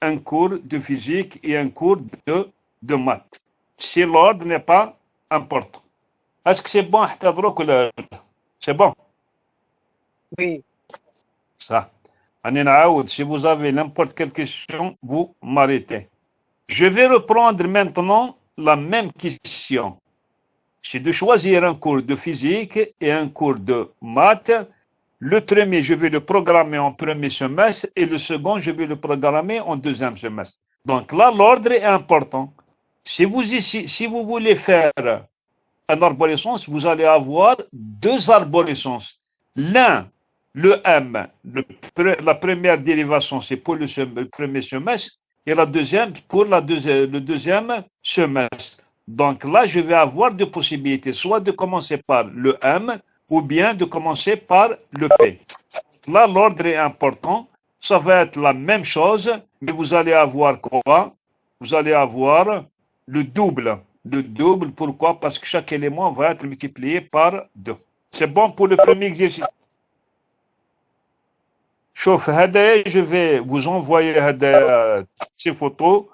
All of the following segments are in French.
un cours de physique et un cours de maths. Si l'ordre n'est pas important. Est-ce que c'est bon, c'est bon? Oui. Ça. Si vous avez n'importe quelle question, vous m'arrêtez. Je vais reprendre maintenant la même question. C'est de choisir un cours de physique et un cours de maths. Le premier, je vais le programmer en premier semestre et le second, je vais le programmer en deuxième semestre. Donc là, l'ordre est important. Si vous voulez faire un arborescence, vous allez avoir deux arborescences. L'un, le M, la première dérivation, c'est pour le premier semestre et la deuxième pour le deuxième semestre. Donc là, je vais avoir deux possibilités, soit de commencer par le M ou bien de commencer par le P. Là, l'ordre est important. Ça va être la même chose, mais vous allez avoir quoi? Vous allez avoir le double. Le double, pourquoi? Parce que chaque élément va être multiplié par 2. C'est bon pour le premier exercice. Chauffe, je vais vous envoyer ces photos.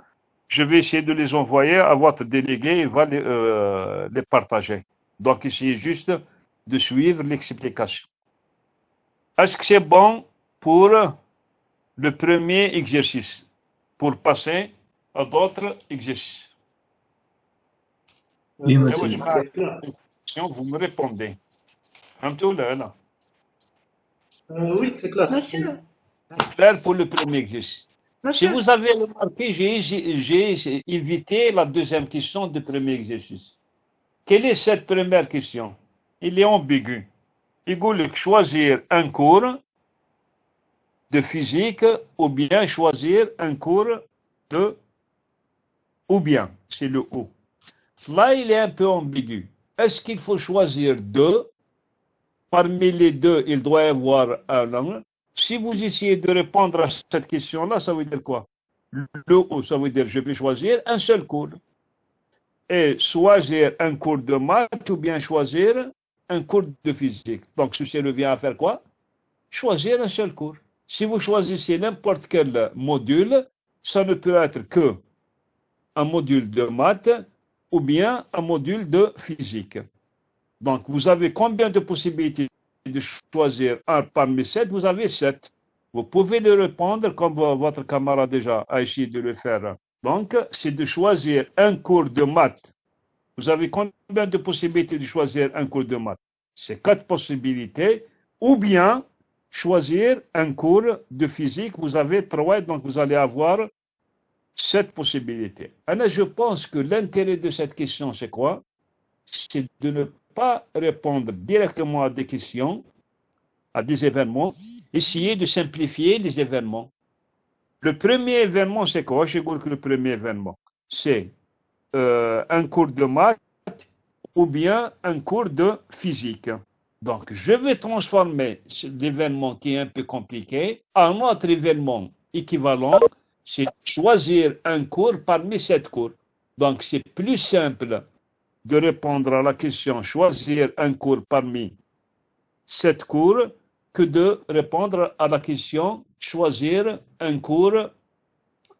Je vais essayer de les envoyer à votre délégué. Il va les partager. Donc, essayez juste de suivre l'explication. Est-ce que c'est bon pour le premier exercice? Pour passer à d'autres exercices. Oui, monsieur. Vous me répondez. Un peu là. Oui, c'est clair. Monsieur, Clair pour le premier exercice. Si monsieur, vous avez remarqué, j'ai évité la deuxième question du premier exercice. Quelle est cette première question? Il est ambigu. Il faut choisir un cours de physique ou bien choisir un cours de... Ou bien, c'est le ou. Là, il est un peu ambigu. Est-ce qu'il faut choisir deux? Parmi les deux, il doit y avoir un. Si vous essayez de répondre à cette question-là, ça veut dire quoi? Le ou, ça veut dire je vais choisir un seul cours. Et choisir un cours de maths ou bien choisir un cours de physique. Donc, ceci revient à faire quoi? Choisir un seul cours. Si vous choisissez n'importe quel module, ça ne peut être que un module de maths ou bien un module de physique. Donc, vous avez combien de possibilités de choisir un parmi 7? Vous avez 7. Vous pouvez le répondre comme votre camarade déjà a essayé de le faire. Donc, c'est de choisir un cours de maths. Vous avez combien de possibilités de choisir un cours de maths? C'est 4 possibilités. Ou bien choisir un cours de physique. Vous avez 3, donc vous allez avoir 7 possibilités. Alors, je pense que l'intérêt de cette question, c'est quoi? C'est de ne pas répondre directement à des questions, à des événements, essayer de simplifier les événements. Le premier événement, c'est quoi? Je dis que le premier événement, c'est un cours de maths ou bien un cours de physique. Donc, je vais transformer l'événement qui est un peu compliqué en un autre événement équivalent, c'est choisir un cours parmi 7 cours. Donc, c'est plus simple de répondre à la question choisir un cours parmi 7 cours que de répondre à la question choisir un cours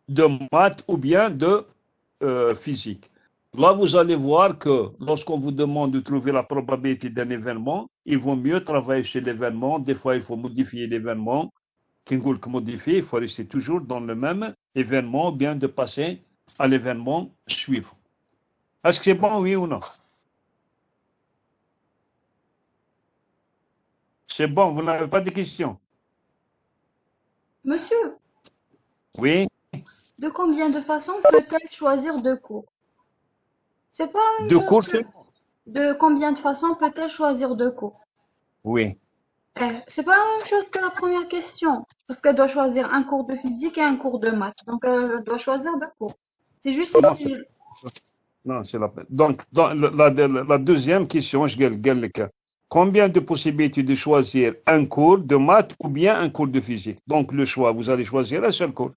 de maths ou bien de physique. Là, vous allez voir que lorsqu'on vous demande de trouver la probabilité d'un événement, il vaut mieux travailler sur l'événement. Des fois, il faut modifier l'événement. Qu'est-ce que modifier? Il faut rester toujours dans le même événement ou bien de passer à l'événement suivant. Est-ce que c'est bon, oui ou non? C'est bon, vous n'avez pas de questions? monsieur, Oui. de combien de façons peut-elle choisir deux cours? C'est pas une Deux chose cours, que... De combien de façons peut-elle choisir deux cours? Oui. C'est pas la même chose que la première question, parce qu'elle doit choisir un cours de physique et un cours de maths. Donc, elle doit choisir deux cours. C'est juste ici. Non, c'est la peine. Donc, dans la deuxième question, je gagne combien de possibilités de choisir un cours de maths ou bien un cours de physique? Donc, le choix, vous allez choisir un seul cours.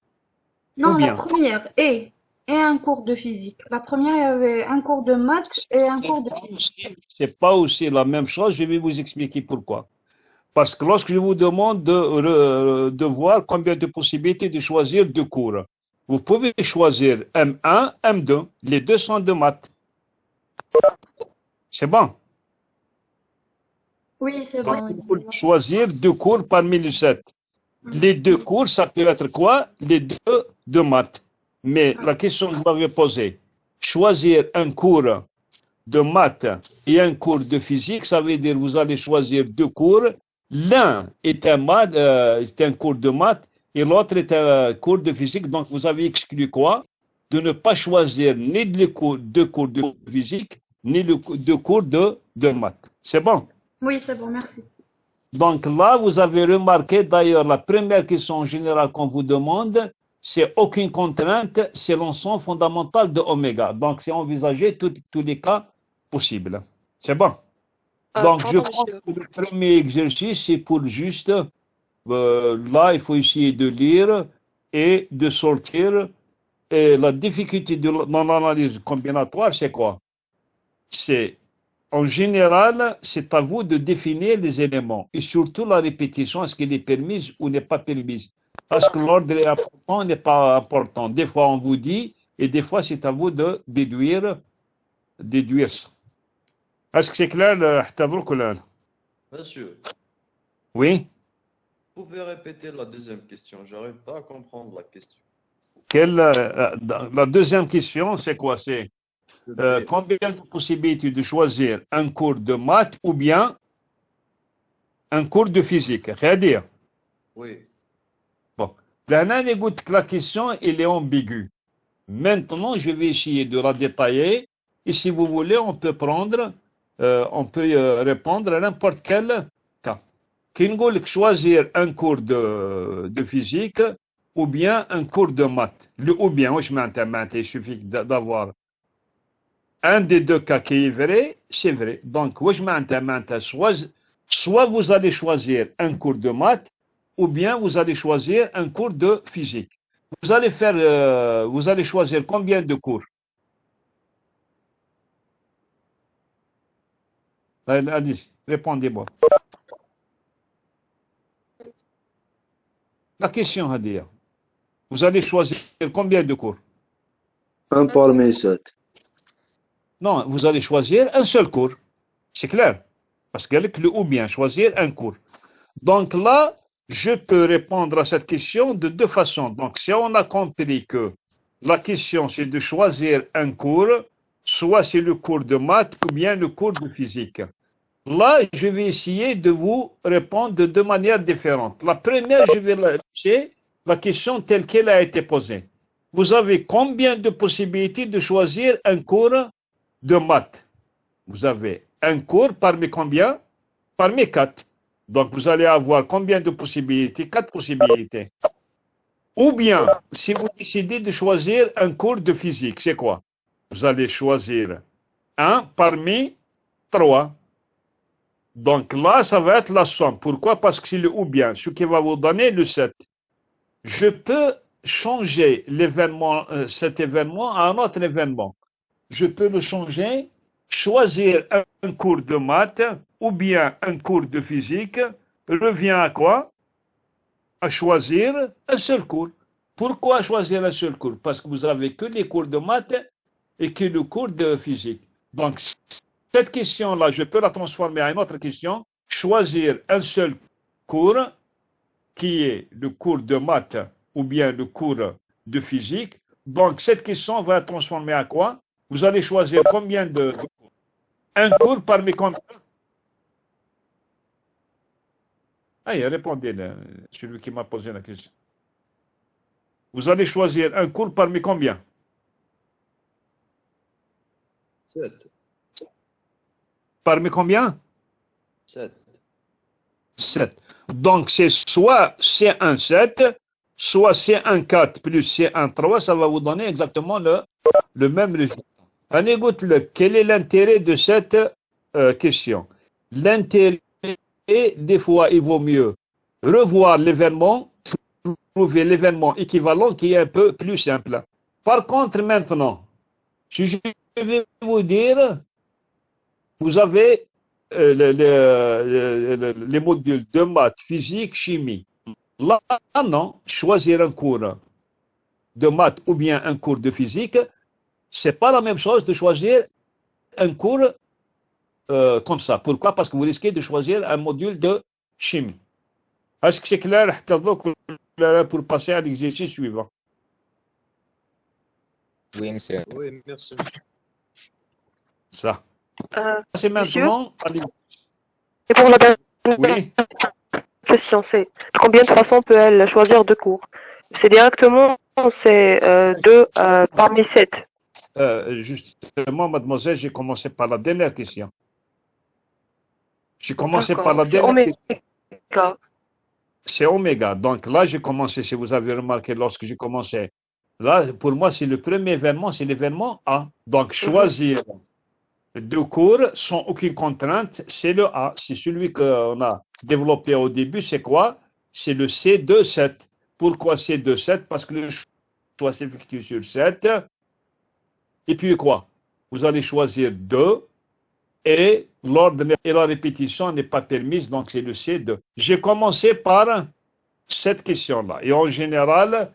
Non, Ou la bien. première et un cours de physique. La première, il y avait un cours de maths et un cours de physique. C'est pas aussi la même chose. Je vais vous expliquer pourquoi. Parce que lorsque je vous demande de voir combien de possibilités de choisir deux cours, vous pouvez choisir M1, M2. Les deux sont de maths. C'est bon. Oui, c'est Donc, bon. il faut choisir deux cours parmi les 7. Les deux cours, ça peut être quoi? Les deux de maths. Mais la question que vous m'avez posée, choisir un cours de maths et un cours de physique, ça veut dire que vous allez choisir deux cours. L'un est un cours de maths et l'autre est un cours de physique. Donc, vous avez exclu quoi? De ne pas choisir ni deux cours de physique, ni deux cours de maths. C'est bon? Oui, c'est bon, merci. Donc là, vous avez remarqué d'ailleurs la première question en général qu'on vous demande, c'est aucune contrainte, c'est l'ensemble fondamental de oméga. Donc c'est envisager tous les cas possibles. C'est bon. Donc je Pardon, pense monsieur. que le premier exercice, c'est pour juste, là, il faut essayer de lire et de sortir. Et la difficulté dans l'analyse combinatoire, c'est quoi? C'est en général, c'est à vous de définir les éléments et surtout la répétition, est-ce qu'elle est permise ou n'est pas permise? Est-ce que l'ordre est important ou n'est pas important? Des fois, on vous dit et des fois, c'est à vous de déduire ça. Est-ce que c'est clair, Monsieur, Oui? vous pouvez répéter la deuxième question. J'arrive pas à comprendre la question. La deuxième question, c'est quoi? C'est combien de possibilités de choisir un cours de maths ou bien un cours de physique? C'est-à-dire, Oui. bon, la question, elle est ambiguë. Maintenant, je vais essayer de la détailler et si vous voulez, on peut répondre à n'importe quel cas. Kingoul choisir un cours de physique ou bien un cours de maths. Le ou bien, il suffit d'avoir un des deux cas qui est vrai, c'est vrai. Donc, soit vous allez choisir un cours de maths ou bien vous allez choisir un cours de physique. Vous allez choisir combien de cours? Allez, répondez-moi. La question à dire. Vous allez choisir combien de cours? Un parmi 7. Non, vous allez choisir un seul cours. C'est clair. Parce que le ou bien choisir un cours. Donc là, je peux répondre à cette question de deux façons. Donc, si on a compris que la question, c'est de choisir un cours, soit c'est le cours de maths ou bien le cours de physique. Là, je vais essayer de vous répondre de deux manières différentes. La première, je vais laisser la question telle qu'elle a été posée. Vous avez combien de possibilités de choisir un cours de maths? Vous avez un cours parmi combien? Parmi 4. Donc, vous allez avoir combien de possibilités? 4 possibilités. Ou bien, si vous décidez de choisir un cours de physique, c'est quoi? Vous allez choisir un parmi 3. Donc là, ça va être la somme. Pourquoi? Parce que c'est le ou bien, ce qui va vous donner le 7. Je peux changer cet événement à un autre événement. Je peux le changer, choisir un cours de maths ou bien un cours de physique, revient à quoi? À choisir un seul cours. Pourquoi choisir un seul cours? Parce que vous avez que les cours de maths et que le cours de physique. Donc, cette question-là, je peux la transformer en une autre question. Choisir un seul cours qui est le cours de maths ou bien le cours de physique. Donc, cette question va être transformée à quoi? Vous allez choisir combien de cours? Un cours parmi combien? Allez, répondez, celui qui m'a posé la question. Vous allez choisir un cours parmi combien? 7. Parmi combien? 7. 7. Donc, c'est soit C1 7, soit C1 4 plus C1 3, ça va vous donner exactement le même résultat. Allez, quel est l'intérêt de cette question? L'intérêt, des fois, il vaut mieux revoir l'événement, trouver l'événement équivalent qui est un peu plus simple. Par contre, maintenant, si je vais vous dire, vous avez les modules de maths, physique, chimie. Là, non, choisir un cours de maths ou bien un cours de physique, c'est pas la même chose de choisir un cours comme ça. Pourquoi? Parce que vous risquez de choisir un module de chimie. Est-ce que c'est clair pour passer à l'exercice suivant? Oui, monsieur. Oui, merci. Ça. C'est Monsieur, maintenant. et pour la dernière Oui. question, c'est combien de façons peut-elle choisir deux cours? C'est directement, c'est deux parmi sept. Justement, mademoiselle, j'ai commencé par la dernière question. J'ai commencé par la D'accord. dernière question. Oméga. C'est oméga. Donc là, j'ai commencé, si vous avez remarqué, lorsque j'ai commencé, là, pour moi, c'est le premier événement, c'est l'événement A. Donc, choisir deux cours sans aucune contrainte, c'est le A. C'est celui qu'on a développé au début, c'est quoi? C'est le C2-7. Pourquoi C2-7? Parce que le choix s'effectue sur 7. Et puis quoi? Vous allez choisir 2 et l'ordre et la répétition n'est pas permise, donc c'est le C2. J'ai commencé par cette question-là. Et en général,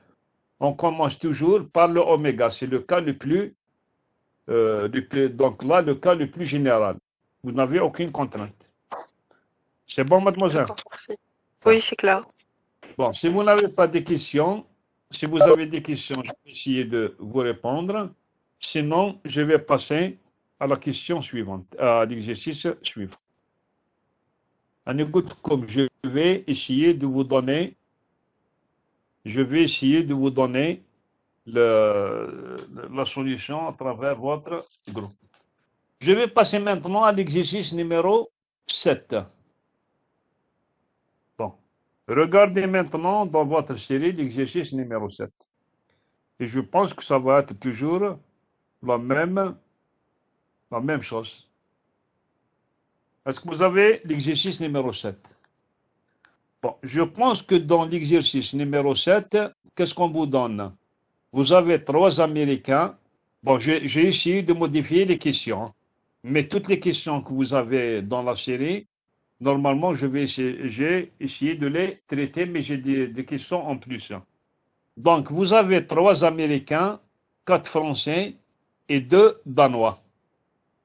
on commence toujours par le oméga. C'est le cas le plus, donc là, le cas le plus général. Vous n'avez aucune contrainte. C'est bon, mademoiselle? D'accord, merci. Oui, c'est clair. Bon, si vous n'avez pas de questions, si vous avez des questions, je vais essayer de vous répondre. Sinon, je vais passer à la question suivante, à l'exercice suivant. En écoute, comme je vais essayer de vous donner, la solution à travers votre groupe. Je vais passer maintenant à l'exercice numéro 7. Bon. Regardez maintenant dans votre série l'exercice numéro 7. Et je pense que ça va être toujours la même chose. Est-ce que vous avez l'exercice numéro 7? Bon, je pense que dans l'exercice numéro 7, qu'est-ce qu'on vous donne? Vous avez 3 Américains. Bon, j'ai essayé de modifier les questions, mais toutes les questions que vous avez dans la série, normalement, j'ai essayé de les traiter, mais j'ai des questions en plus. Donc, vous avez 3 Américains, 4 Français et 2 Danois.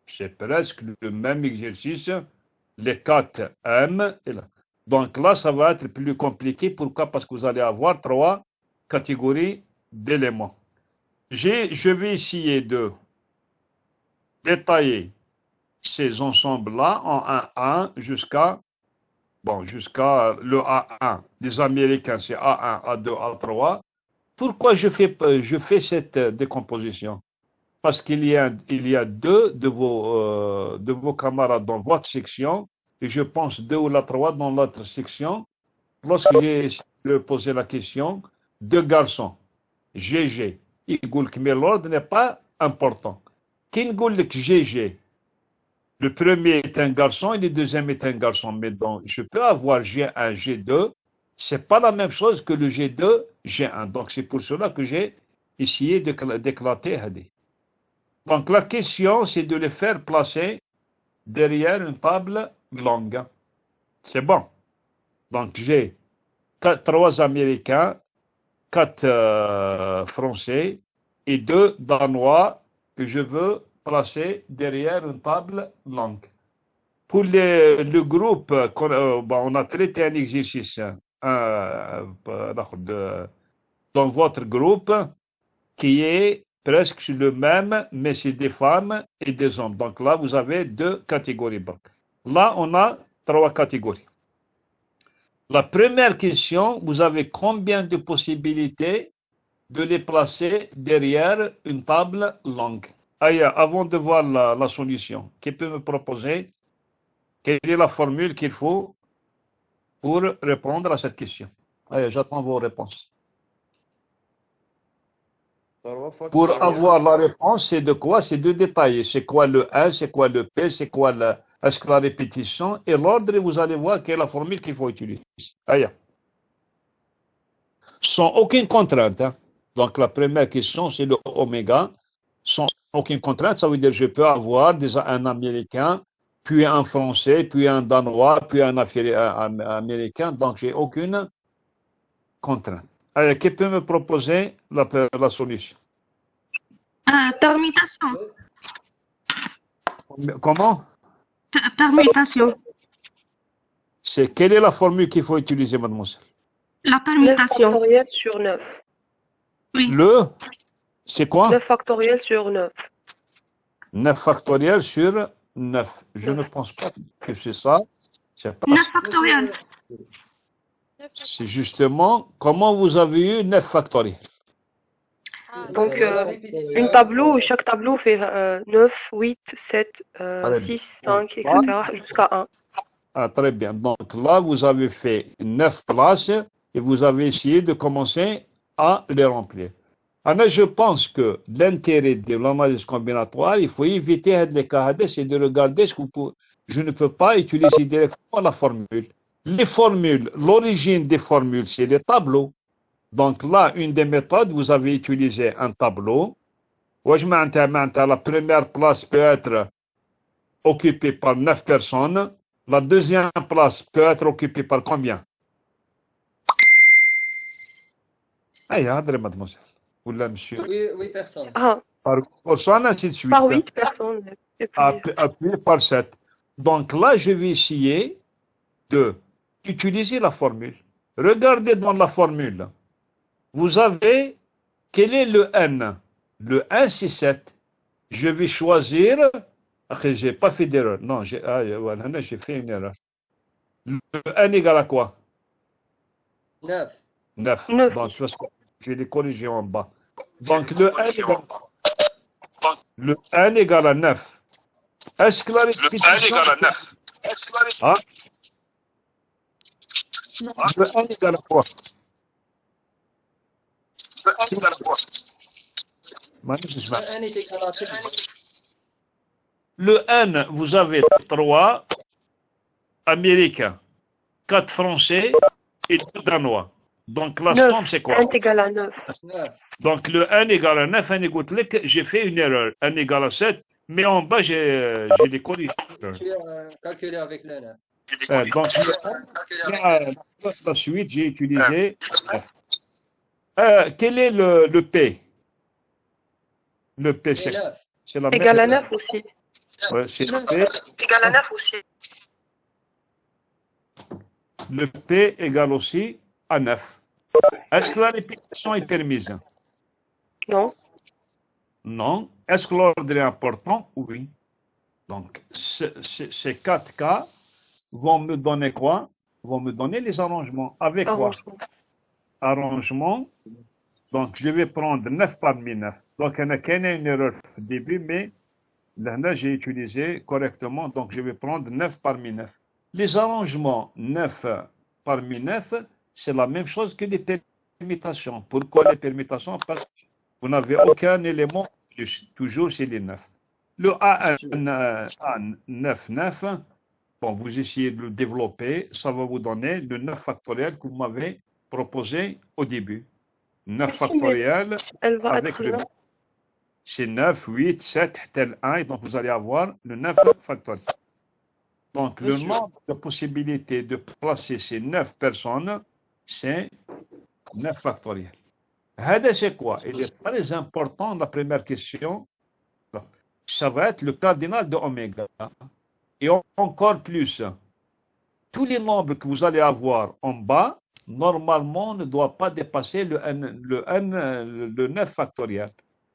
C'est presque le même exercice. Les 4 M. Et là. Donc là, ça va être plus compliqué. Pourquoi? Parce que vous allez avoir 3 catégories d'éléments. Je vais essayer de détailler ces ensembles-là en 1 jusqu'à le A1 des Américains, c'est A1, A2, A3. Pourquoi je fais cette décomposition? Parce qu'il y a 2 de vos camarades dans votre section, et je pense 2 ou 3 dans l'autre section. Lorsque j'ai posé la question, 2 garçons, GG, mais l'ordre n'est pas important. Qui GG? Le premier est un garçon et le deuxième est un garçon. Mais donc, je peux avoir G1, G2. C'est pas la même chose que le G2, G1. Donc, c'est pour cela que j'ai essayé d'éclater. Donc, la question, c'est de les faire placer derrière une table longue. C'est bon. Donc, j'ai 3 Américains, 4 Français et 2 Danois que je veux placer derrière une table longue. Pour le groupe, on a traité un exercice dans votre groupe qui est presque le même, mais c'est des femmes et des hommes. Donc là, vous avez 2 catégories. Là, on a 3 catégories. La première question, vous avez combien de possibilités de les placer derrière une table longue? Aya, avant de voir la solution, qui peut me proposer quelle est la formule qu'il faut pour répondre à cette question? Aya, j'attends vos réponses. Pour avoir la réponse, c'est de quoi? C'est de détailler. C'est quoi le 1, c'est quoi le P, c'est quoi est-ce que la répétition et l'ordre, et vous allez voir quelle est la formule qu'il faut utiliser. Aya. Sans aucune contrainte. Hein. Donc la première question, c'est le oméga. Sans aucune contrainte, ça veut dire que je peux avoir un Américain, puis un Français, puis un Danois, puis un Américain. Donc j'ai aucune contrainte. Qui peut me proposer la solution? Permutation. Comment? Permutation. Quelle est la formule qu'il faut utiliser, mademoiselle? La 9 permutation. factoriel sur 9. Oui. C'est quoi? 9 factoriel sur 9. 9 factoriel sur 9. Je ne pense pas que c'est ça. C'est pas 9 ça. factoriel. C'est justement comment vous avez eu 9 factoriel. Donc, une tableau, chaque tableau fait 9, 8, 7, Allez. 6, 5, etc. jusqu'à 1. Ah, très bien. Donc là, vous avez fait 9 places et vous avez essayé de commencer à les remplir. Alors, je pense que l'intérêt de l'analyse combinatoire, il faut éviter les cas, c'est de regarder ce que vous pouvez. Je ne peux pas utiliser directement la formule. Les formules, l'origine des formules, c'est les tableaux. Donc là, une des méthodes, vous avez utilisé un tableau. La première place peut être occupée par 9 personnes. La deuxième place peut être occupée par combien? Mademoiselle. Ou là, monsieur. Oui, personne. Ah, Par personne, ainsi de suite. par 8 personnes. Et puis, Appuyé par 7. Donc là, je vais essayer d'utiliser la formule. Regardez dans la formule. Vous avez, quel est le n? Le n, c'est 7. Je vais choisir. Je n'ai pas fait d'erreur. Non, j'ai fait une erreur. Le n égale à quoi? 9. 9. 9. Donc, je l'ai corrigé en bas. Donc, le n égale à 9. Est-ce que la répétition... Ah. Le n égale à quoi? Le N, vous avez 3 Américains, 4 Français et 2 Danois. Donc la 9. somme, c'est quoi? N égale à 9. Donc le N égale à 9, N égale à 9, j'ai fait une erreur. N égale à 7, mais en bas, j'ai les corrigés. J'ai calculé avec le 9. Donc la suite, j'ai utilisé 9. Quel est le P? Le P, c'est la même. Égal à 9 aussi. Ouais, c'est le P. Égal à 9 aussi. Le P égale aussi à 9. Est-ce que la répétition est permise? Non. Non. Est-ce que l'ordre est important? Oui. Donc, ces 4 cas vont me donner quoi? Vont me donner les arrangements. Avec quoi? Arrangement. Donc, je vais prendre 9 parmi 9. Donc, il y a une erreur au début, mais là, j'ai utilisé correctement. Donc, je vais prendre 9 parmi 9. Les arrangements 9 parmi 9, c'est la même chose que les permutations. Pourquoi les permutations? Parce que vous n'avez aucun élément plus. Toujours, c'est les 9. Le A9, 9, bon, vous essayez de le développer. Ça va vous donner le 9 factoriel que vous m'avez proposé au début. 9 factoriel Elle va avec être le là. c'est 9, 8, 7, tel 1, et donc vous allez avoir le 9 factoriel. Donc le nombre de possibilités de placer ces 9 personnes, c'est 9 factoriel. C'est quoi? Il est très important, la première question, ça va être le cardinal de oméga. Et encore plus, tous les nombres que vous allez avoir en bas, normalement, ne doivent pas dépasser le 9 factoriel.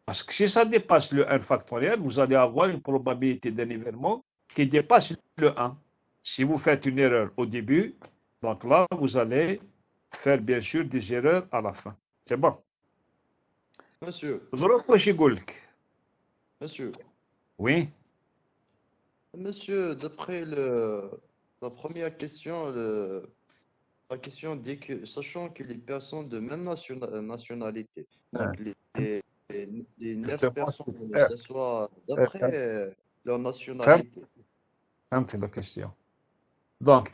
Parce que si ça dépasse le 1 factoriel, vous allez avoir une probabilité de nivellement qui dépasse le 1. Si vous faites une erreur au début, donc là, vous allez faire bien sûr des erreurs à la fin. C'est bon. Monsieur, monsieur, Oui. monsieur, d'après la première question, la question dit que, sachant que les personnes de même nationalité, donc les 9 personnes, ce soit d'après leur nationalité. C'est la question. Donc,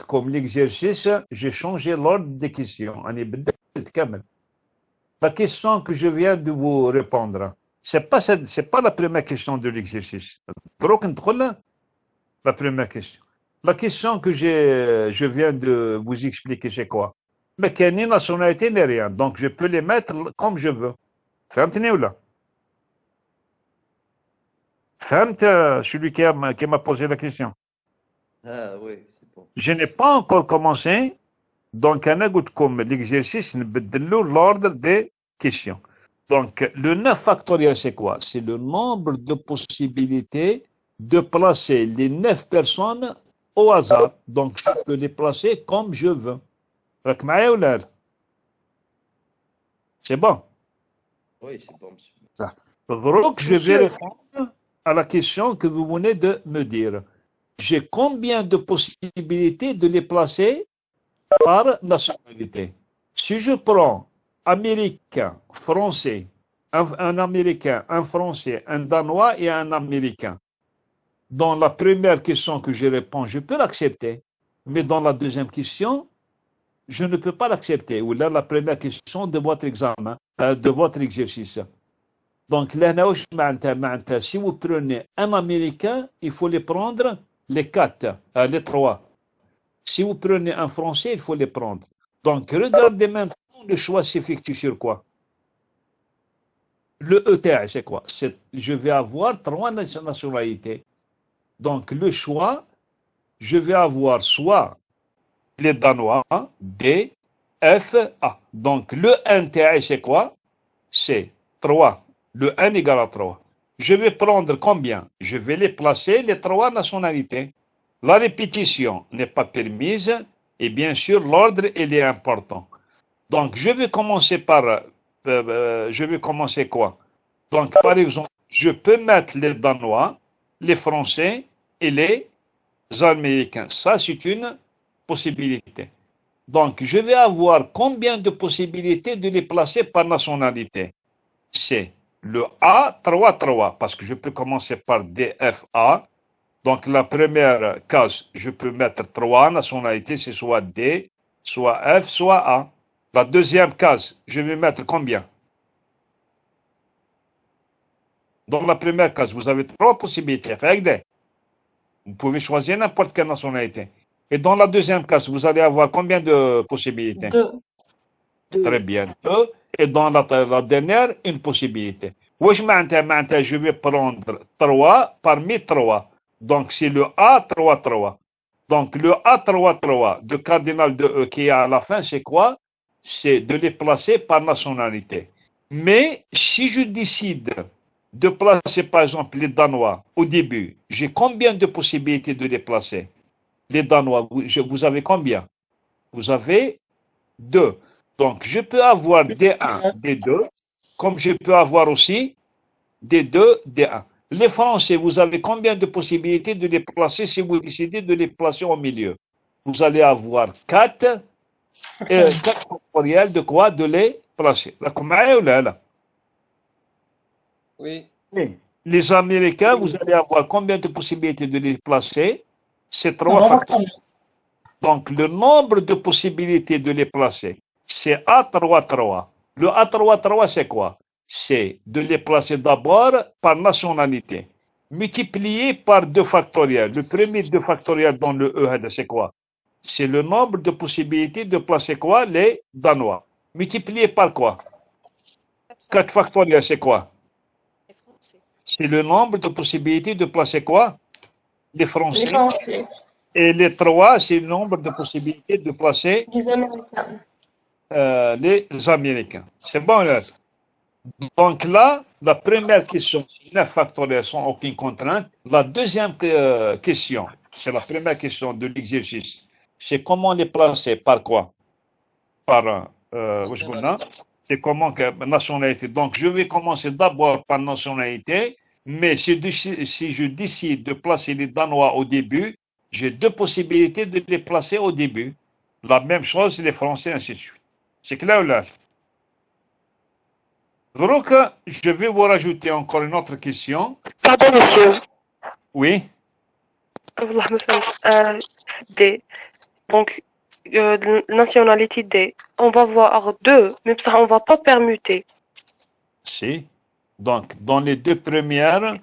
comme l'exercice, j'ai changé l'ordre des questions. La question que je viens de vous répondre, c'est pas la première question de l'exercice. La première question. La question que je viens de vous expliquer, c'est quoi? mais qu'il n'y a ni nationalité ni rien. Donc, je peux les mettre comme je veux. فهمتني ولا؟ فهمت celui qui m'a posé la question. Ah oui, c'est bon. Je n'ai pas encore commencé. Donc, أنا قلت لكم l'exercice نبدلوا l'ordre des questions. Donc, le 9 factoriel, c'est quoi? C'est le nombre de possibilités de placer les 9 personnes au hasard. Donc, je peux les placer comme je veux. راك معايا ولا لا؟ C'est bon. Oui, c'est bon, monsieur. Donc, je vais Monsieur. répondre à la question que vous venez de me dire. J'ai combien de possibilités de les placer par nationalité? Si je prends américain, français, un américain, un français, un danois et un américain, dans la première question que je réponds, je peux l'accepter. Mais dans la deuxième question, je ne peux pas l'accepter. Ou là, la première question de votre examen, de votre exercice. Donc, là, si vous prenez un américain, il faut les prendre les 4, les 3. Si vous prenez un français, il faut les prendre. Donc, regardez maintenant, le choix s'effectue sur quoi? Le ETA, c'est quoi? Je vais avoir 3 nationalités. Donc, le choix, je vais avoir soit les Danois, D, F, A. Donc, le NTA, c'est quoi? C'est 3. Le 1 égale à 3. Je vais prendre combien? Je vais les placer, les 3 nationalités. La répétition n'est pas permise et bien sûr, l'ordre, il est important. Donc, je vais commencer par... je vais commencer quoi? Donc, par exemple, je peux mettre les Danois, les Français et les Américains. Ça, c'est une possibilité. Donc, je vais avoir combien de possibilités de les placer par nationalité? C'est le A, 3, 3, parce que je peux commencer par D, F, A. Donc, la première case, je peux mettre 3 nationalités, c'est soit D, soit F, soit A. La deuxième case, je vais mettre combien? Dans la première case, vous avez 3 possibilités. Vous pouvez choisir n'importe quelle nationalité. Et dans la deuxième case, vous allez avoir combien de possibilités? 2. Très bien. 2. Et dans la dernière, une possibilité. Je vais prendre 3 parmi 3. Donc, c'est le A, 3, 3. Donc, le A, 3, 3 de cardinal de E qui est à la fin, c'est quoi? C'est de les placer par nationalité. Mais si je décide de placer, par exemple, les Danois au début, j'ai combien de possibilités de les placer? Les Danois, vous avez combien? Vous avez 2. Donc, je peux avoir D1, D2, comme je peux avoir aussi D2, D1. Les Français, vous avez combien de possibilités de les placer si vous décidez de les placer au milieu? Vous allez avoir 4 factoriels de quoi? De les placer. Oui. Les Américains, vous allez avoir combien de possibilités de les placer? C'est 3 factoriels. Donc, le nombre de possibilités de les placer, c'est A3, 3. Le A3, 3, c'est quoi? C'est de les placer d'abord par nationalité, multiplié par 2 factoriels. Le premier 2 factoriels dans le E, c'est quoi? C'est le nombre de possibilités de placer quoi? Les Danois. Multiplié par quoi? 4 factoriels, c'est quoi? C'est le nombre de possibilités de placer quoi? Les Français. Et les 3, c'est le nombre de possibilités de placer Les Américains. les Américains. C'est bon, là? Donc là, la première question, c'est 9 factoriels sans aucune contrainte. La deuxième question, c'est la première question de l'exercice. C'est comment les placer par quoi? Par, c'est comment que nationalité. Donc, je vais commencer d'abord par nationalité, mais si je décide de placer les Danois au début, j'ai 2 possibilités de les placer au début. La même chose, les Français, ainsi de suite. C'est clair ou là? Donc, je vais vous rajouter encore une autre question. Pardon, monsieur. Oui. D. Donc, nationalité D. On va voir 2, mais ça, on va pas permuter. Si. Donc, dans les 2 premières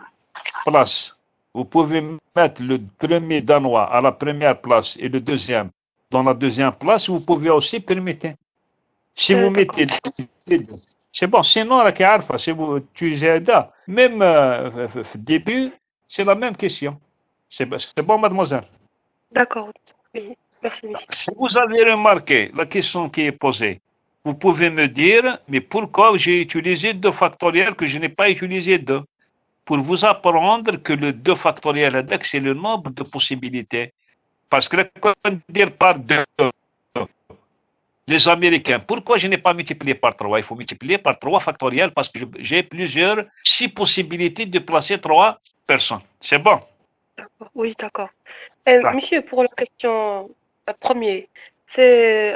places, vous pouvez mettre le premier Danois à la première place et le deuxième dans la deuxième place. Vous pouvez aussi permuter. Si vous mettez les deux, c'est bon. Sinon, la carte, si vous utilisez ça, même au début, c'est la même question. C'est bon, mademoiselle. D'accord. Oui. Merci, monsieur. Si vous avez remarqué la question qui est posée, vous pouvez me dire, mais pourquoi j'ai utilisé 2 factoriels que je n'ai pas utilisé 2? Pour vous apprendre que le 2 factoriel, c'est le nombre de possibilités. Parce que dire par 2, les Américains, pourquoi je n'ai pas multiplié par 3? Il faut multiplier par 3 factoriels parce que j'ai 6 possibilités de placer 3 personnes. C'est bon? Oui, d'accord. D'accord. Monsieur, pour la question première, c'est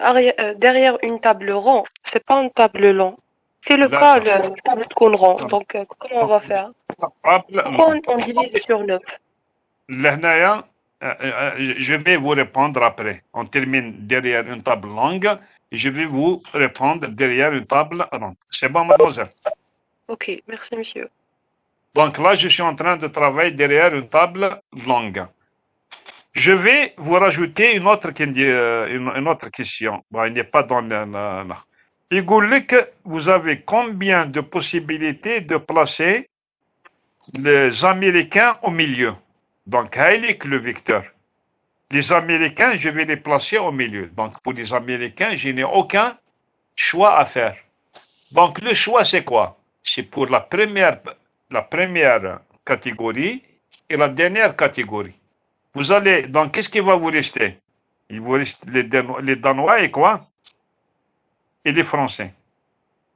derrière une table ronde, c'est pas une table longue. C'est le cas, D'accord. la table qu'on rond. Donc, comment on va faire? Pourquoi on divise sur 9? Là, je vais vous répondre après. On termine derrière une table longue. Je vais vous répondre derrière une table ronde. C'est bon, mademoiselle? Ok, merci, monsieur. Donc là, je suis en train de travailler derrière une table longue. Je vais vous rajouter une autre question. Bon, il n'est pas dans le... Il dit que vous avez combien de possibilités de placer les Américains au milieu? Donc, Heilig le vecteur. Les Américains, je vais les placer au milieu. Donc, pour les Américains, je n'ai aucun choix à faire. Donc, le choix, c'est quoi? C'est pour la première catégorie et la dernière catégorie. Vous allez, donc, qu'est-ce qui va vous rester? Il vous reste les Danois et quoi? Et les Français.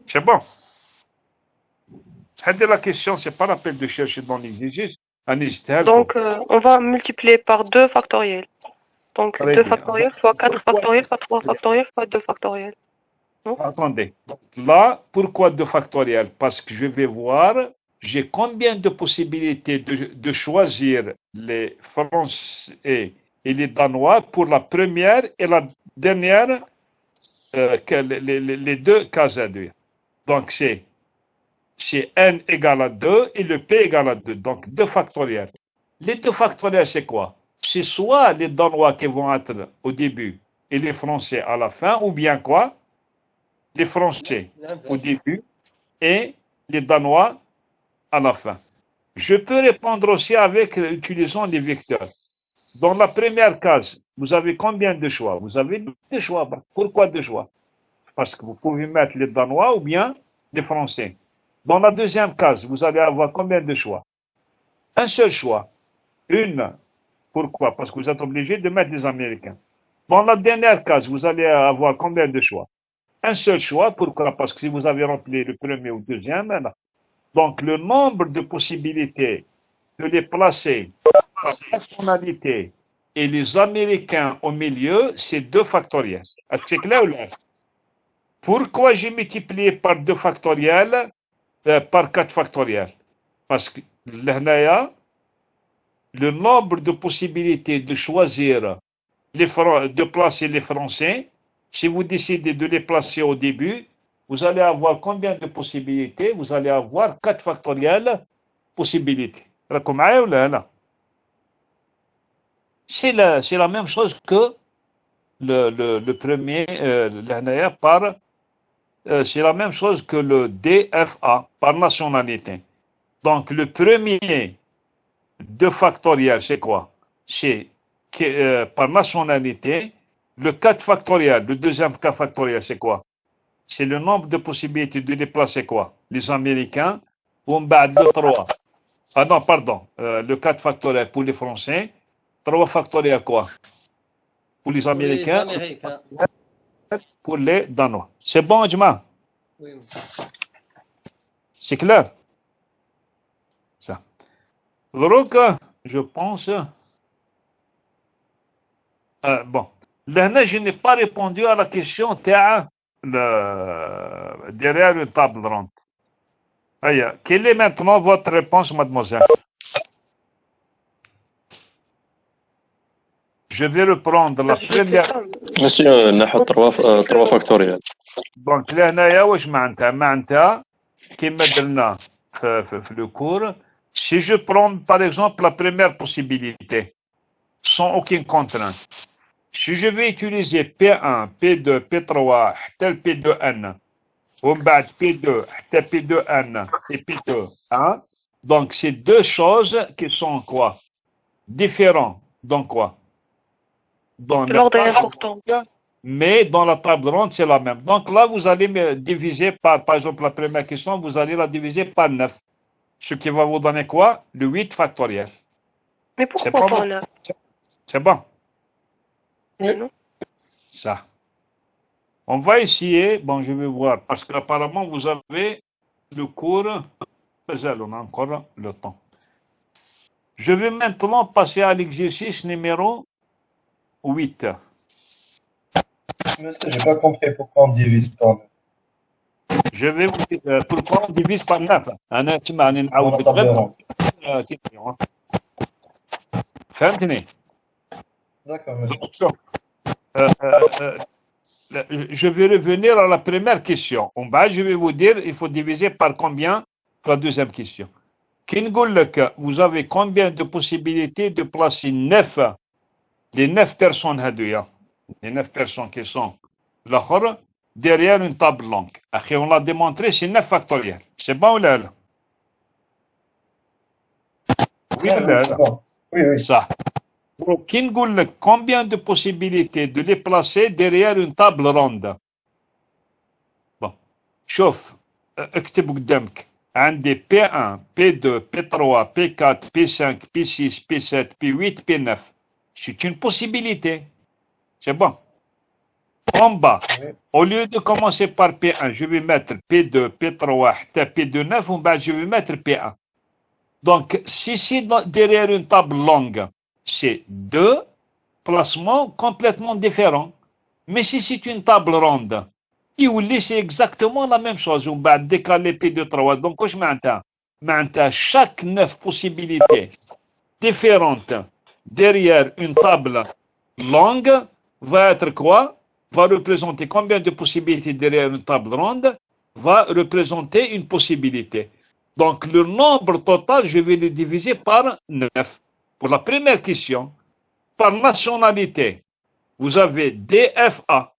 C'est bon. La question, c'est pas la peine de chercher dans l'exercice. Donc, on va multiplier par 2 factoriels. Donc, Très 2 bien. factoriels, soit 4 factoriels, soit 3 factoriels, soit 2 factoriels. Attendez. Là, pourquoi 2 factoriels? Parce que je vais voir, j'ai combien de possibilités de choisir les Français et les Danois pour la première et la dernière, les 2 cases à 2. Donc, c'est n égale à 2 et le p égale à 2. Donc, 2 factoriels. Les 2 factoriels, c'est quoi? C'est soit les Danois qui vont être au début et les Français à la fin, ou bien quoi? Les Français au début et les Danois à la fin. Je peux répondre aussi avec utilisant les vecteurs. Dans la première case, vous avez combien de choix? Vous avez 2 choix. Pourquoi 2 choix? Parce que vous pouvez mettre les Danois ou bien les Français. Dans la deuxième case, vous allez avoir combien de choix? Un seul choix. Une. Pourquoi? Parce que vous êtes obligé de mettre les Américains. Dans la dernière case, vous allez avoir combien de choix? Un seul choix. Pourquoi? Parce que si vous avez rempli le premier ou le deuxième, donc le nombre de possibilités de les placer par nationalité et les Américains au milieu, c'est 2 factoriels. Est-ce que c'est clair ou là? Pourquoi j'ai multiplié par 2 factoriels, par 4 factoriels? Parce que là, le nombre de possibilités de choisir de placer les Français, si vous décidez de les placer au début, vous allez avoir combien de possibilités? Vous allez avoir 4 factoriels possibilités. C'est la même chose que le premier, c'est la même chose que le DFA par nationalité. Donc, le premier 2 factoriels, c'est quoi? C'est par nationalité. Le 4 factoriel, le deuxième 4 factoriel, c'est quoi? C'est le nombre de possibilités de déplacer quoi? Les Américains, ou le 3. Ah non, pardon. Le 4 factoriel pour les Français, 3 factoriel quoi? Pour les Américains, pour les Danois. C'est bon, Adjma? Oui. C'est clair? Ça. Donc, je pense... bon. Là, je n'ai pas répondu à la question derrière une table ronde. Quelle est maintenant votre réponse, mademoiselle? Je vais reprendre la première. Monsieur, نحط 3 factoriel. Donc, là, واش معناتها كما درنا في le cours, si je prends par exemple la première possibilité, sans aucune contrainte, Si je vais utiliser P1, P2, P3, tel P2N, ou P2, tel P2N et P2, donc c'est deux choses qui sont quoi? Différents. Dans quoi? Dans la L'ordre est table important. ronde, mais dans la table ronde, c'est la même. Donc là, vous allez me diviser par exemple, la première question, vous allez la diviser par 9. Ce qui va vous donner quoi? Le 8 factoriel. Mais C'est pourquoi pas pas bon? là? C'est bon. Non. Ça. On va essayer. Bon, je vais voir. Parce qu'apparemment, vous avez le cours. On a encore le temps. Je vais maintenant passer à l'exercice numéro 8. Monsieur, j'ai pas compris pourquoi on divise par Je vais vous dire pourquoi on divise par 9. أنا تسمعني نعاود لك غير question. فهمتني؟ D'accord, monsieur. Donc, je vais revenir à la première question. En bas, je vais vous dire, il faut diviser par combien la deuxième question. Vous avez combien de possibilités de placer 9, les 9 personnes هذويا, les 9 personnes qui sont l'autre, derrière une table longue. Après, on l'a démontré, c'est 9 factoriel. C'est bon ou là? Oui, c'est bon. Oui. Ça. Donc, combien de possibilités de les placer derrière une table ronde? Bon, شوف اكتب قدامك عندي P1, P2, P3, P4, P5, P6, P7, P8, P9. C'est une possibilité. C'est bon. En bas, au lieu de commencer par P1, je vais mettre P2, P3, P2, 9, en bas, je vais mettre P1. Donc, si c'est derrière une table longue, c'est deux placements complètement différents. Mais si c'est une table ronde, c'est exactement la même chose. On va décaler P2, 3. Donc, chaque 9 possibilités différentes derrière une table longue va être quoi? Va représenter combien de possibilités derrière une table ronde? Va représenter une possibilité. Donc, le nombre total, je vais le diviser par 9. Pour la première question, par nationalité, vous avez DFA.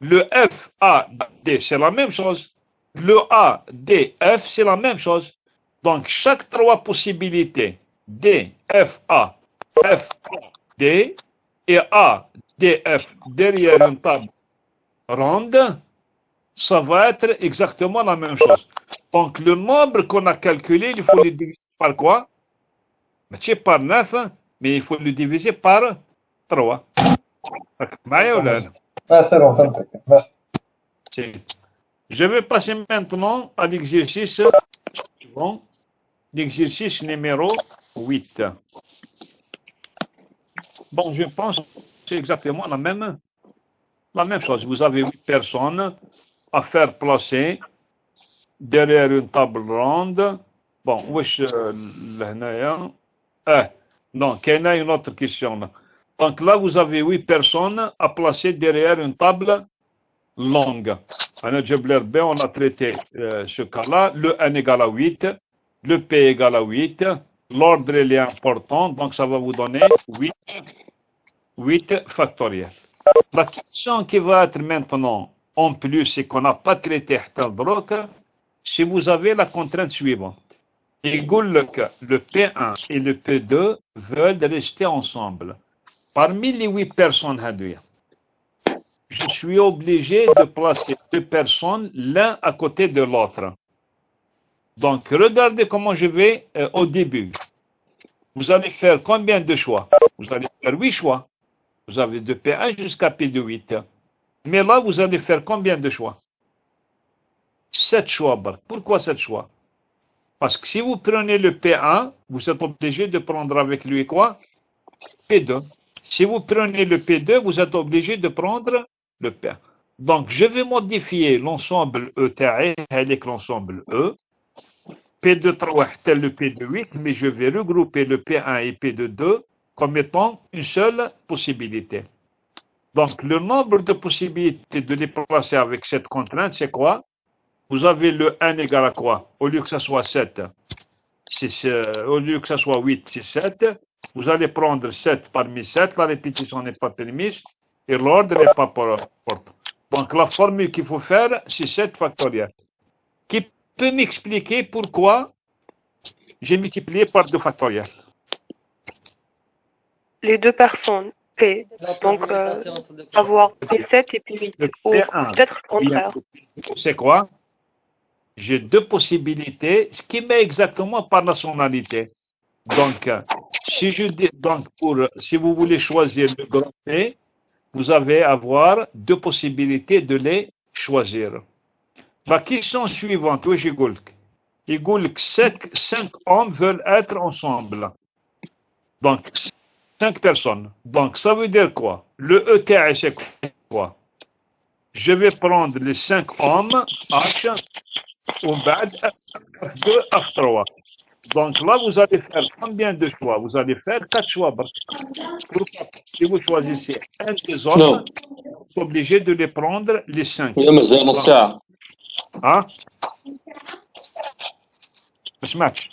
Le FAD, c'est la même chose. Le ADF, c'est la même chose. Donc, chaque 3 possibilités, DFA, FAD et ADF derrière une table ronde, ça va être exactement la même chose. Donc, le nombre qu'on a calculé, il faut le diviser par quoi? C'est par 9, mais il faut le diviser par 3. C'est bon, merci. Je vais passer maintenant à l'exercice suivant, l'exercice numéro 8. Bon, je pense que c'est exactement la même chose. Vous avez 8 personnes à faire placer derrière une table ronde. Bon, non, il y a une autre question là. Donc là, vous avez 8 personnes à placer derrière une table longue. On a traité ce cas-là. Le N égale à 8, le P égale à 8. L'ordre est important, donc ça va vous donner 8 factoriel. La question qui va être maintenant en plus et qu'on n'a pas traité, si vous avez la contrainte suivante. Il dit que le P1 et le P2 veulent rester ensemble. Parmi les 8 personnes, je suis obligé de placer 2 personnes l'un à côté de l'autre. Donc, regardez comment je vais au début. Vous allez faire combien de choix? Vous allez faire 8 choix. Vous avez de P1 jusqu'à P8. Mais là, vous allez faire combien de choix? 7 choix. Pourquoi 7 choix? Parce que si vous prenez le P1, vous êtes obligé de prendre avec lui quoi? P2. Si vous prenez le P2, vous êtes obligé de prendre le P1. Donc, je vais modifier l'ensemble E avec l'ensemble E. P2 3 tel le P2 8, mais je vais regrouper le P1 et P2 2 comme étant une seule possibilité. Donc, le nombre de possibilités de les placer avec cette contrainte, c'est quoi? Vous avez le N égal à quoi? Au lieu que ça soit 7, au lieu que ça soit 8, c'est 7. Vous allez prendre 7 parmi 7, la répétition n'est pas permise et l'ordre n'est pas important. Donc la formule qu'il faut faire, c'est 7 factoriel. Qui peut m'expliquer pourquoi j'ai multiplié par 2 factoriel? Les deux personnes, P. La Donc, permutation entre deux avoir P7 et P8. Le Ou P1, peut-être le contraire. c'est quoi? J'ai 2 possibilités, ce qui met exactement par nationalité. Donc, si je dis, donc si vous voulez choisir le grand P, vous avez à avoir 2 possibilités de les choisir. La question suivante, oui, j'ai il dit que 5 hommes veulent être ensemble. Donc, 5 personnes. Donc, ça veut dire quoi? Le ETA, c'est quoi? Je vais prendre les 5 hommes, H, ou بعد F2, F3. Donc là, vous allez faire combien de choix? Vous allez faire 4 choix. Si vous choisissez un des hommes, شنو؟ vous êtes obligé de les prendre les 5. ولا مازال نص ساعة. ها؟ ما سمعتش.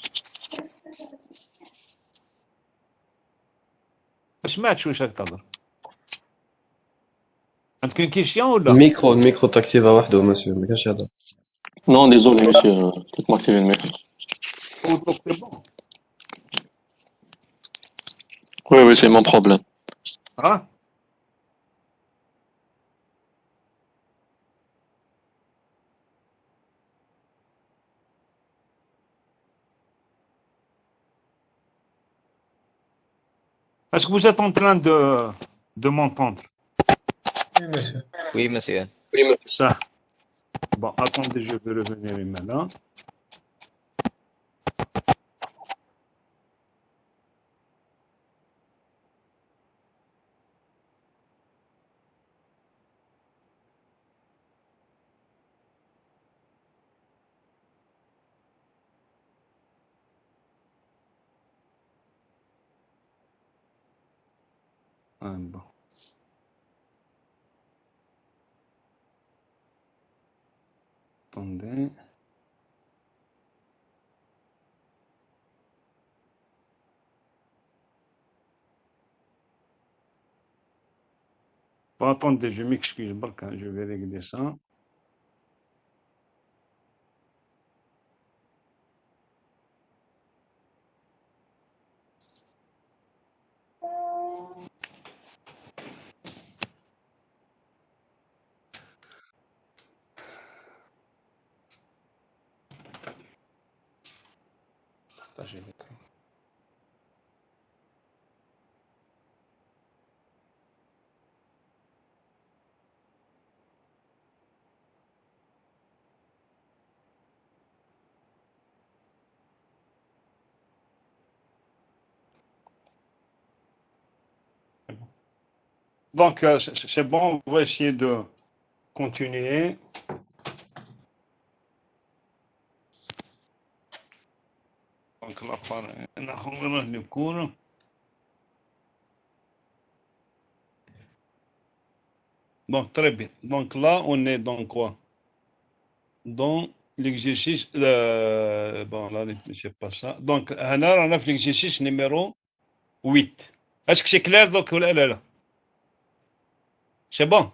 ما سمعتش واش راك تهضر. عندكم كيسيون ولا؟ الميكرو تاكتيفا وحده مسيو ما كانش هذا. Non, désolé, monsieur, كنت m'activer le micro. Oui, c'est mon problème. ها؟ Est-ce que vous êtes en train de m'entendre? Oui, monsieur. Oui, monsieur. Ça. Bon, attendez, je vais revenir maintenant. Ah, bon. Attendez. Bon, attendez, je m'excuse, je vais régler ça. Partager l'écran. Donc, c'est bon, on va essayer de continuer. Donc, là, le cours. Donc, très bien. Donc, là, on est dans quoi? Dans l'exercice. Bon, là, c'est pas ça. Donc, on a fait l'exercice numéro 8. Est-ce que c'est clair? Donc, là. C'est bon?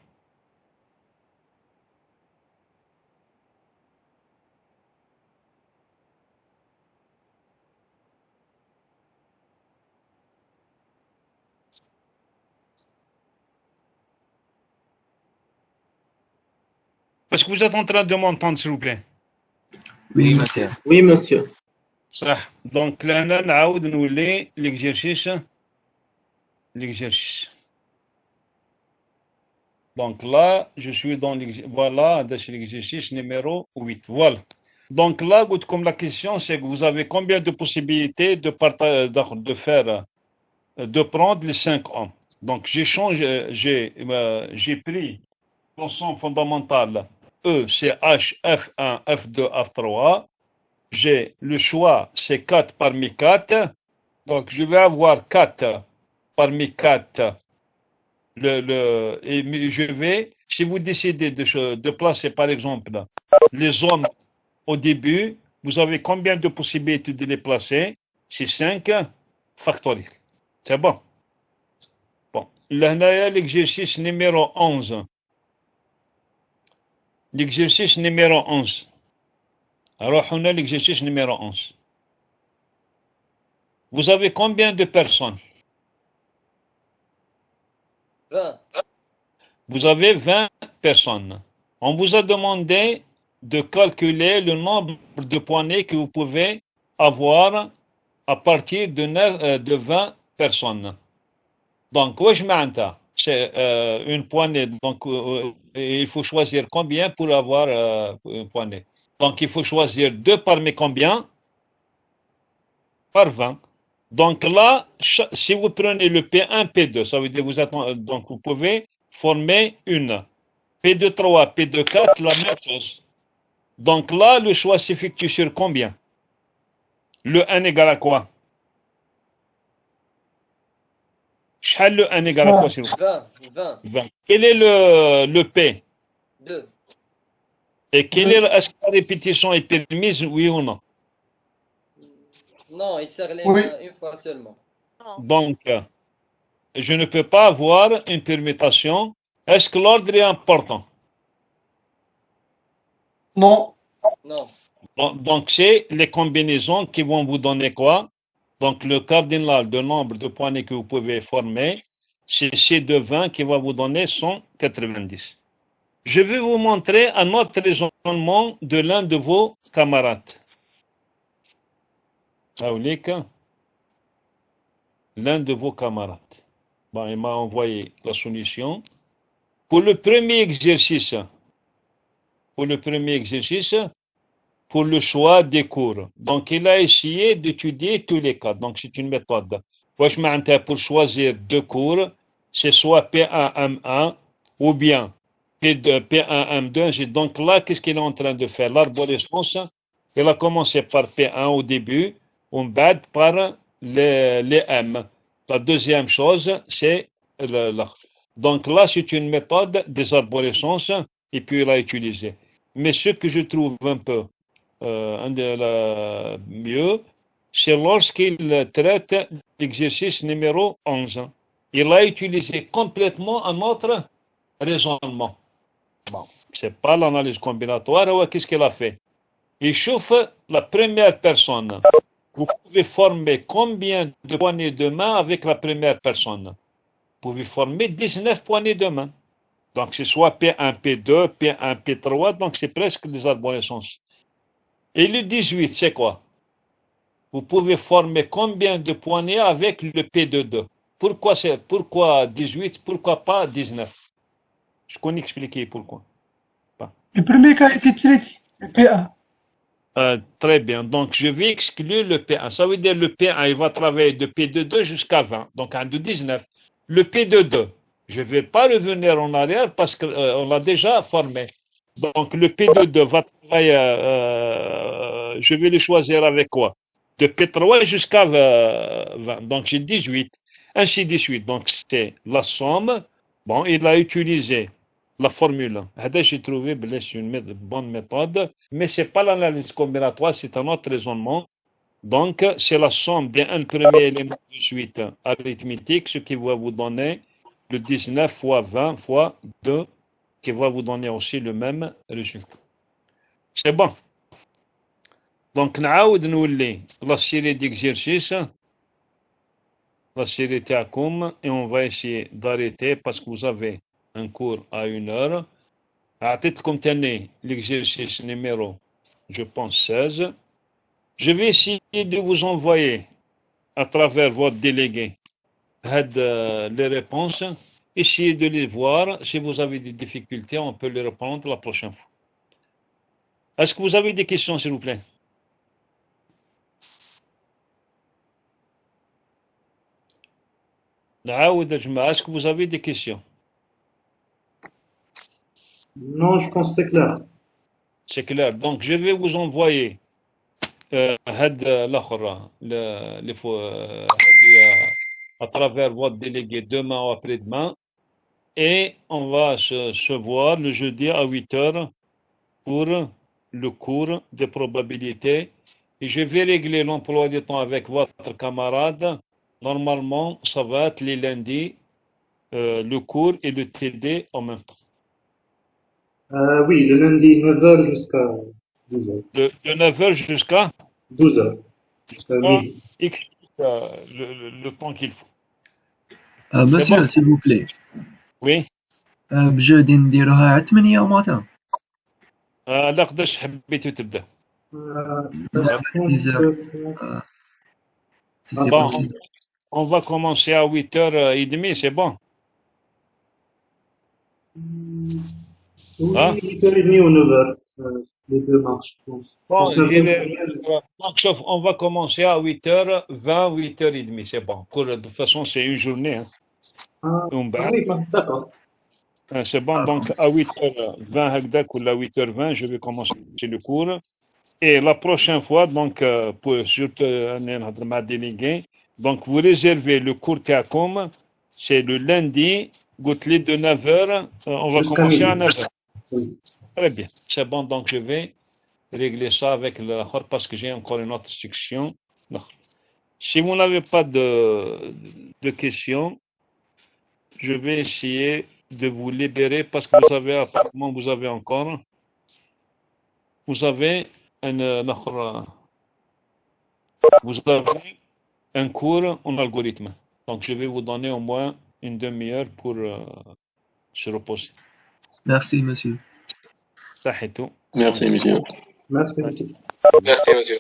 Est-ce que vous êtes en train de m'entendre, s'il vous plaît? Oui, monsieur. Oui, monsieur. Ça. Donc, là, on a l'exercice. Donc là, je suis dans l'exercice numéro 8. Voilà. Donc là, comme la question, c'est que vous avez combien de possibilités de prendre les 5 hommes. Donc j'ai pris l'ensemble fondamental E, c'est H, F1, F2, F3. J'ai le choix, c'est 4 parmi 4. Donc je vais avoir 4 parmi 4. Et je vais, si vous décidez de placer par exemple les hommes au début, vous avez combien de possibilités de les placer? C'est 5 factoriel. C'est bon. Bon. Là, il y a l'exercice numéro 11. L'exercice numéro 11. Alors, on a l'exercice numéro 11. Vous avez combien de personnes? 20. Vous avez 20 personnes. On vous a demandé de calculer le nombre de poignées que vous pouvez avoir à partir de 20 personnes. Donc, c'est une poignée. Donc, il faut choisir combien pour avoir une poignée. Donc, il faut choisir 2 parmi combien? Par 20. Donc là, si vous prenez le P1, P2, ça veut dire donc vous pouvez former une. P2, 3, P2, 4, la même chose. Donc là, le choix s'effectue sur combien? Le 1 égale à quoi? Le 1 égale à quoi, s'il vous plaît? 20. Quel est le P? 2. Et est-ce que la répétition est permise, oui ou non? Non, il serre les mains une fois seulement. Donc, je ne peux pas avoir une permutation. Est-ce que l'ordre est important? Non. Non. Donc, c'est les combinaisons qui vont vous donner quoi? Donc, le cardinal de nombre de poignées que vous pouvez former, c'est C2 qui va vous donner 190. Je vais vous montrer un autre raisonnement de l'un de vos camarades. L'un de vos camarades. Bon, il m'a envoyé la solution. Pour le premier exercice, pour le choix des cours. Donc, il a essayé d'étudier tous les cas. Donc, c'est une méthode. Pour choisir 2 cours, c'est soit P1, M1 ou bien P2, P1, M2. Donc là, qu'est-ce qu'il est en train de faire? L'arborescence, il a commencé par P1 au début, on bat par les M. La deuxième chose, c'est donc là, c'est une méthode des arborescences et puis il a utilisé. Mais ce que je trouve un peu mieux, c'est lorsqu'il traite l'exercice numéro 11. Il a utilisé complètement un autre raisonnement. Bon, c'est pas l'analyse combinatoire. Qu'est-ce qu'il a fait? Il chauffe la première personne. Vous pouvez former combien de poignées de main avec la première personne? Vous pouvez former 19 poignées de main. Donc, c'est soit P1, P2, P1, P3, donc c'est presque des arborescences. Et le 18, c'est quoi? Vous pouvez former combien de poignées avec le P2? Pourquoi 18? Pourquoi pas 19? Je connais expliquer pourquoi. Le premier cas était traité, le P1. Très bien. Donc, je vais exclure le P1. Ça veut dire le P1, il va travailler de P2 jusqu'à 20. Donc, de 19. Le P2, je ne vais pas revenir en arrière parce qu'on l'a déjà formé. Donc, le P2 va travailler, je vais le choisir avec quoi? De P3 jusqu'à 20. Donc, j'ai 18. Ainsi de suite. Donc, c'est la somme. Bon, il a utilisé la formule. J'ai trouvé que c'est une bonne méthode, mais ce n'est pas l'analyse combinatoire, c'est un autre raisonnement. Donc, c'est la somme d'un premier élément de suite arithmétique, ce qui va vous donner le 19 fois 20 fois 2, qui va vous donner aussi le même résultat. C'est bon. Donc, la série d'exercices, la série Takum, et on va essayer d'arrêter parce que vous avez un cours à 1 heure. Comme tenez l'exercice numéro, je pense, 16. Je vais essayer de vous envoyer à travers votre délégué les réponses. Essayez de les voir. Si vous avez des difficultés, on peut les répondre la prochaine fois. Est-ce que vous avez des questions, s'il vous plaît? Est-ce que vous avez des questions? Non, je pense que c'est clair. C'est clair. Donc, je vais vous envoyer à travers votre délégué demain ou après-demain. Et on va se voir le jeudi à 8 heures pour le cours de probabilité. Et je vais régler l'emploi du temps avec votre camarade Normalement, ça va être les lundis, le cours et le TD en même temps. Oui, le lundi 9h jusqu'à 12h. De 9h jusqu'à 12h. Jusqu'à midi. X, le temps qu'il faut. Monsieur, bon s'il vous plaît. Oui. بجدي نديروها على 8 وماتا. لا قداش حبيتوا تبدا؟ Si c'est Bon, possible. on va commencer à 8h30, c'est bon? Oui, 8h30 ou 9h. Les deux marches, je pense. Bon, Parce que- donc, sauf, on va commencer à 8h20, 8h30, c'est bon. De toute façon, c'est une journée. Hein. oui, d'accord. C'est bon, donc à 8h20, هكذاك, ou à 8h20, je vais commencer le cours. Et la prochaine fois, donc, pour surtout نهضر مع délégué, donc vous réservez le cours تاعكم, c'est le lundi, قلت لي de 9h, on va Jusqu'à commencer à midi. 9h. Oui. Très bien, c'est bon, donc je vais régler ça avec le parce que j'ai encore une autre section. Non. Si vous n'avez pas de questions, je vais essayer de vous libérer parce que vous avez apparemment vous avez un cours en algorithme. Donc je vais vous donner au moins une demi-heure pour se reposer. Merci, monsieur. Ça c'est tout. Merci, monsieur. Merci, monsieur. Merci, monsieur.